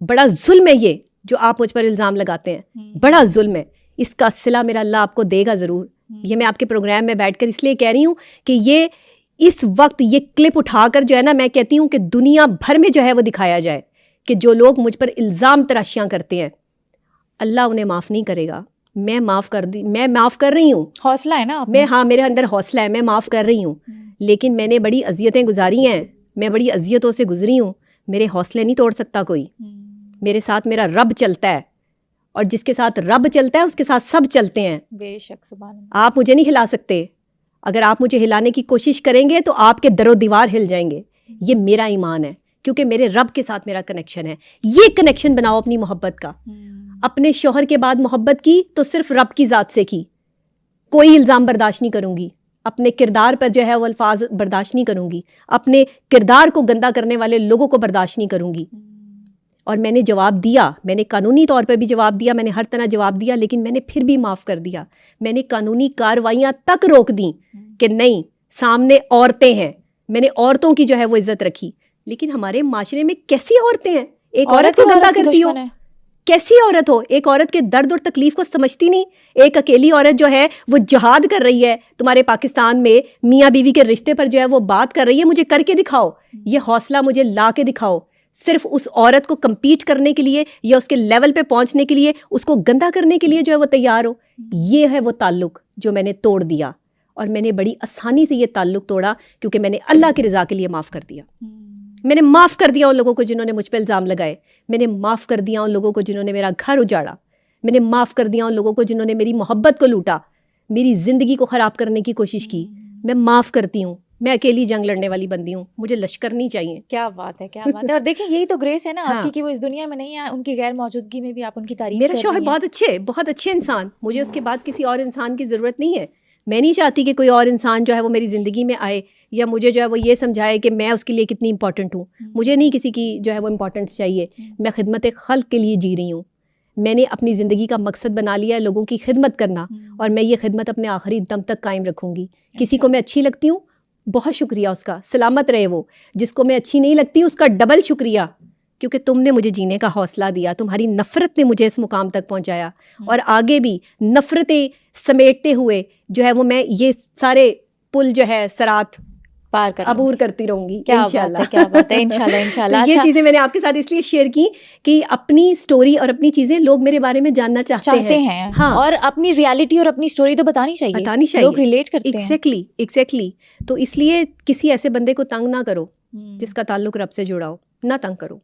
بڑا ظلم ہے یہ جو آپ مجھ پر الزام لگاتے ہیں, بڑا ظلم ہے. اس کا صلہ میرا اللہ آپ کو دے گا ضرور. یہ میں آپ کے پروگرام میں بیٹھ کر اس لیے کہہ رہی ہوں کہ یہ اس وقت یہ کلپ اٹھا کر جو ہے نا, میں کہتی ہوں کہ دنیا بھر میں جو ہے وہ دکھایا جائے کہ جو لوگ مجھ پر الزام تراشیاں کرتے ہیں, اللہ انہیں معاف نہیں کرے گا. میں معاف کر رہی ہوں. حوصلہ ہے نا ہاں میرے اندر حوصلہ ہے, میں معاف کر رہی ہوں. لیکن میں نے بڑی اذیتیں گزاری ہیں, میں بڑی اذیتوں سے گزری ہوں. میرے حوصلے نہیں توڑ سکتا کوئی. میرے ساتھ میرا رب چلتا ہے, اور جس کے ساتھ رب چلتا ہے اس کے ساتھ سب چلتے ہیں. بے شک, سبحان اللہ. آپ مجھے نہیں ہلا سکتے. اگر آپ مجھے ہلانے کی کوشش کریں گے تو آپ کے در و دیوار ہل جائیں گے. یہ میرا ایمان ہے, کیونکہ میرے رب کے ساتھ میرا کنیکشن ہے. یہ کنیکشن بناؤ اپنی محبت کا. اپنے شوہر کے بعد محبت کی تو صرف رب کی ذات سے کی. کوئی الزام برداشت نہیں کروں گی. اپنے کردار پر جو ہے وہ الفاظ برداشت نہیں کروں گی. اپنے کردار کو گندا کرنے والے لوگوں کو برداشت نہیں کروں گی. اور میں نے جواب دیا, میں نے قانونی طور پہ بھی جواب دیا, میں نے ہر طرح جواب دیا, لیکن میں نے پھر بھی معاف کر دیا. میں نے قانونی کارروائیاں تک روک دیں کہ نہیں, سامنے عورتیں ہیں. میں نے عورتوں کی جو ہے وہ عزت رکھی. لیکن ہمارے معاشرے میں کیسی عورتیں ہیں, ایک عورت کو گندا کرتی ہو. کیسی عورت ہو, ایک عورت کے درد اور تکلیف کو سمجھتی نہیں. ایک اکیلی عورت جو ہے وہ جہاد کر رہی ہے تمہارے پاکستان میں, میاں بیوی کے رشتے پر جو ہے وہ بات کر رہی ہے. مجھے کر کے دکھاؤ, یہ حوصلہ مجھے لا کے دکھاؤ. صرف اس عورت کو کمپیٹ کرنے کے لیے یا اس کے لیول پہ پہنچنے کے لیے, اس کو گندا کرنے کے لیے جو ہے وہ تیار ہو. یہ ہے وہ تعلق جو میں نے توڑ دیا, اور میں نے بڑی آسانی سے یہ تعلق توڑا کیونکہ میں نے اللہ کی رضا کے لیے معاف کر دیا. میں نے معاف کر دیا ان لوگوں کو جنہوں نے مجھ پہ الزام لگائے. میں نے معاف کر دیا ان لوگوں کو جنہوں نے میرا گھر اجاڑا. میں نے معاف کر دیا ان لوگوں کو جنہوں نے میری محبت کو لوٹا, میری زندگی کو خراب کرنے کی کوشش کی. میں معاف کرتی ہوں. میں اکیلی جنگ لڑنے والی بندی ہوں, مجھے لشکر نہیں چاہیے. کیا بات ہے, کیا بات ہے. اور دیکھیں یہی تو گریس ہے نا آپ کی کہ وہ اس دنیا میں نہیں ہے, ان کی غیر موجودگی میں بھی آپ ان کی تعریف کر رہی ہیں. میرا شوہر بہت اچھے انسان, مجھے اس کے بعد کسی اور انسان کی ضرورت نہیں ہے. میں نہیں چاہتی کہ کوئی اور انسان جو ہے وہ میری زندگی میں آئے یا مجھے جو ہے وہ یہ سمجھائے کہ میں اس کے لیے کتنی امپورٹنٹ ہوں. مجھے نہیں کسی کی جو ہے وہ امپورٹنس چاہیے. میں خدمت خلق کے لیے جی رہی ہوں. میں نے اپنی زندگی کا مقصد بنا لیا ہے لوگوں کی خدمت کرنا, اور میں یہ خدمت اپنے آخری دم تک قائم رکھوں گی. کسی کو میں اچھی لگتی ہوں, بہت شکریہ اس کا, سلامت رہے وہ. جس کو میں اچھی نہیں لگتی اس کا ڈبل شکریہ, کیونکہ تم نے مجھے جینے کا حوصلہ دیا. تمہاری نفرت نے مجھے اس مقام تک پہنچایا, اور آگے بھی نفرتیں سمیٹتے ہوئے جو ہے وہ میں یہ سارے پل جو ہے سرات پار کر عبور کرتی رہوں گی انشاءاللہ. کیا بات ہے, انشاءاللہ انشاءاللہ. یہ چیزیں میں نے آپ کے ساتھ اس لیے شیئر کی کہ اپنی سٹوری اور اپنی چیزیں لوگ میرے بارے میں جاننا چاہتے ہیں. ہاں, اور اپنی ریالٹی اور اپنی سٹوری تو بتانی چاہیے, لوگ ریلیٹ کرتے ہیں. ایگزیکٹلی. تو اس لیے کسی ایسے بندے کو تنگ نہ کرو جس کا تعلق رب سے جڑا ہو, نہ تنگ کرو.